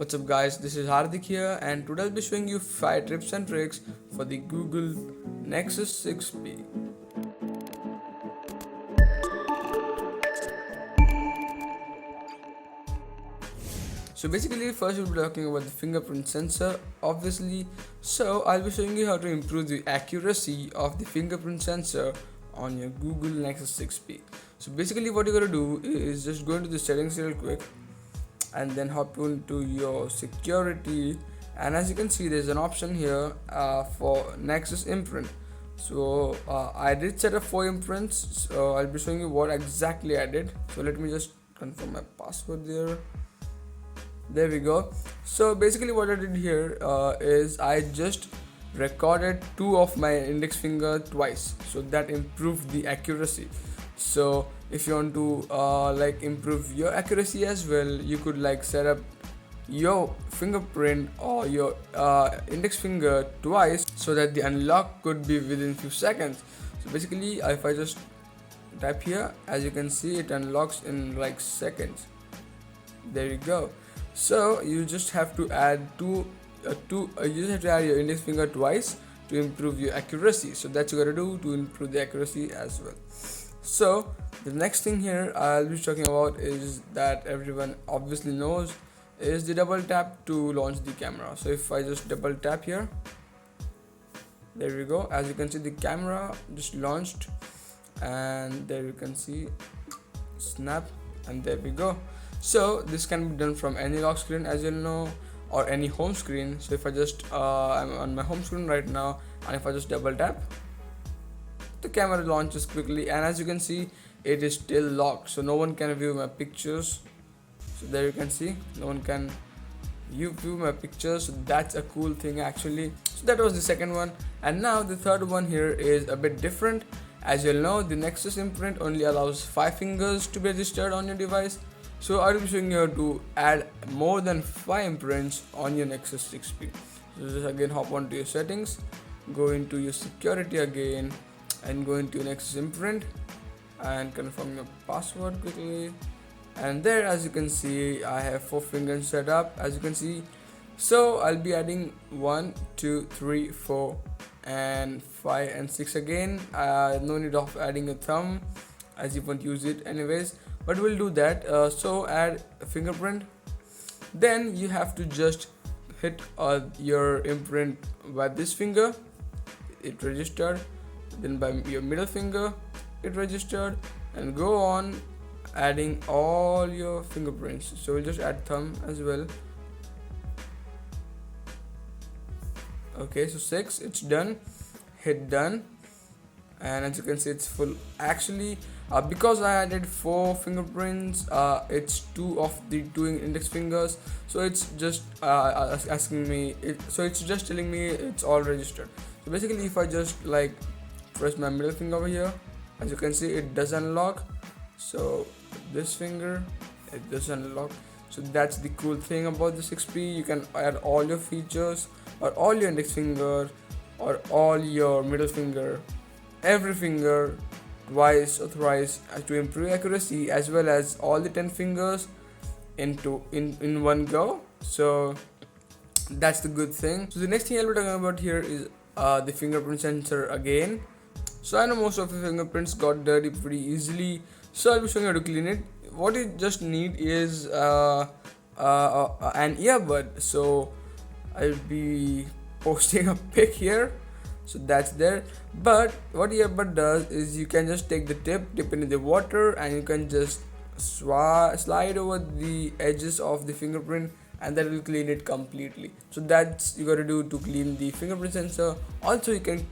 What's up guys, this is Hardik here and today I'll be showing you 5 tips and tricks for the Google Nexus 6P. So basically first we'll be talking about the fingerprint sensor obviously. So I'll be showing you how to improve the accuracy of the fingerprint sensor on your Google Nexus 6P. So basically what you gotta do is just go into the settings real quick and then hop into your security, and as you can see there's an option here for Nexus imprint. So I did set up 4 imprints, so I'll be showing you what exactly I did. So let me just confirm my password there we go. So basically what I did here is I just recorded 2 of my index finger twice, so that improved the accuracy. So if you want to improve your accuracy as well, you could set up your fingerprint or your index finger twice so that the unlock could be within few seconds. So basically if I just tap here, as you can see it unlocks in seconds. There you go. So you just have to add you just have to add your index finger twice to improve your accuracy. So that's what you gotta do to improve the accuracy as well. So the next thing here I'll be talking about is that everyone obviously knows is the double tap to launch the camera. So if I just double tap here, there we go. As you can see the camera just launched, and there you can see snap, and there we go. So this can be done from any lock screen, as you know, or any home screen. So if I just I'm on my home screen right now, and if I just double tap, the camera launches quickly, and as you can see it is still locked, so no one can view my pictures. So there you can see no one can view my pictures. So that's a cool thing actually. So that was the second one, and now the third one here is a bit different. As you'll know, the Nexus imprint only allows 5 fingers to be registered on your device. So I will be showing you how to add more than 5 imprints on your Nexus 6P. So just again hop onto your settings, go into your security again, and go into your Nexus imprint and confirm your password quickly. And there, as you can see, I have 4 fingers set up, as you can see. So I'll be adding 1, 2, 3, 4 and 5 and 6 again. No need of adding a thumb as you won't use it anyways, but we'll do that. So add a fingerprint, then you have to just hit your imprint by this finger, it registered, then by your middle finger it registered, and go on adding all your fingerprints. So we'll just add thumb as well. Okay, so 6, it's done. Hit done, and as you can see it's full. Actually because I added 4 fingerprints, it's 2 of the 2 index fingers, so it's just asking me so it's just telling me it's all registered. So basically if I just press my middle finger over here, as you can see it does unlock. So this finger, it does unlock. So that's the cool thing about the 6P. You can add all your features, or all your index finger, or all your middle finger, every finger twice or thrice to improve accuracy, as well as all the 10 fingers in one go. So that's the good thing. So the next thing I'll be talking about here is the fingerprint sensor again. So I know most of your fingerprints got dirty pretty easily, so I'll be showing you how to clean it. What you just need is an earbud. So I'll be posting a pic here, so that's there. But what earbud does is you can just take the tip, dip into the water, and you can just slide over the edges of the fingerprint, and that will clean it completely. So that's you gotta do to clean the fingerprint sensor. Also you can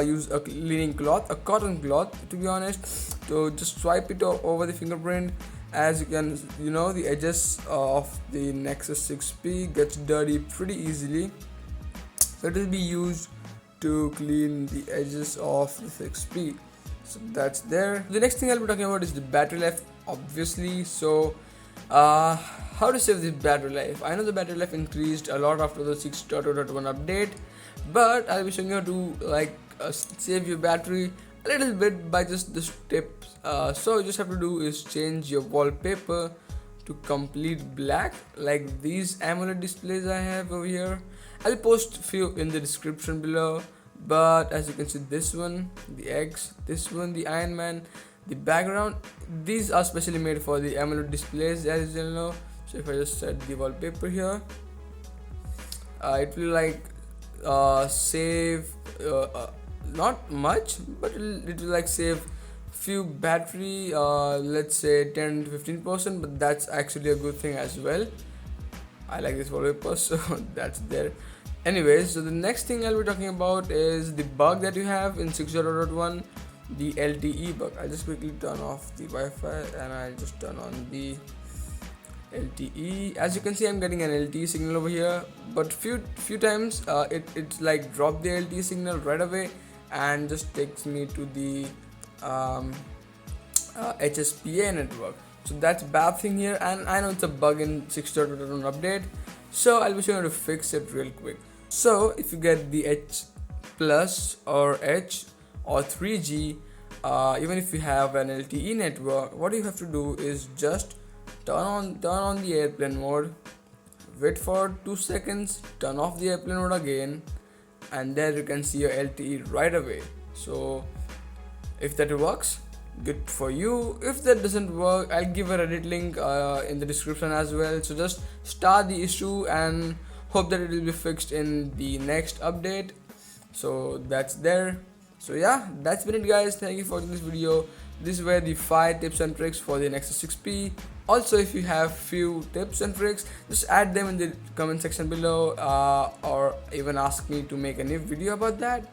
use a cleaning cloth, a cotton cloth to be honest, to just swipe it over the fingerprint. As you can the edges of the Nexus 6P gets dirty pretty easily, so it will be used to clean the edges of the 6P. So that's there. The next thing I'll be talking about is the battery life obviously. So how to save the battery life. I know the battery life increased a lot after the 6.2.1 update, but I'll be showing you how to save your battery a little bit by just this tips. So you just have to do is change your wallpaper to complete black, like these AMOLED displays I have over here. I'll post few in the description below, but as you can see, this one, the X, this one, the Iron Man, the background, these are specially made for the AMOLED displays, as you know. So if I just set the wallpaper here, it will like save not much, but it will like save few battery, let's say 10 to 15%, but that's actually a good thing as well. I like this wallpaper, so that's there. Anyways, so the next thing I'll be talking about is the bug that you have in 6.0.1, the LTE bug. I'll just quickly turn off the Wi-Fi and I'll just turn on the LTE. As you can see, I'm getting an LTE signal over here, but few times it's like drop the LTE signal right away and just takes me to the HSPA network. So that's bad thing here, and I know it's a bug in 6.1 update, so I'll be showing you how to fix it real quick. So if you get the H plus or H or 3G, even if you have an LTE network, what you have to do is just turn on the airplane mode, wait for 2 seconds, turn off the airplane mode again, and there you can see your LTE right away. So if that works, good for you. If that doesn't work, I'll give a Reddit link in the description as well. So just start the issue and hope that it will be fixed in the next update. So that's there. So yeah, that's been it guys. Thank you for watching this video. These were the 5 tips and tricks for the Nexus 6P. Also, if you have few tips and tricks, just add them in the comment section below, or even ask me to make a new video about that.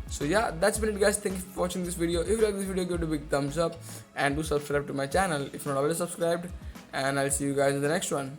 So yeah, that's been it guys. Thank you for watching this video. If you like this video, give it a big thumbs up and do subscribe to my channel if not already subscribed, and I'll see you guys in the next one.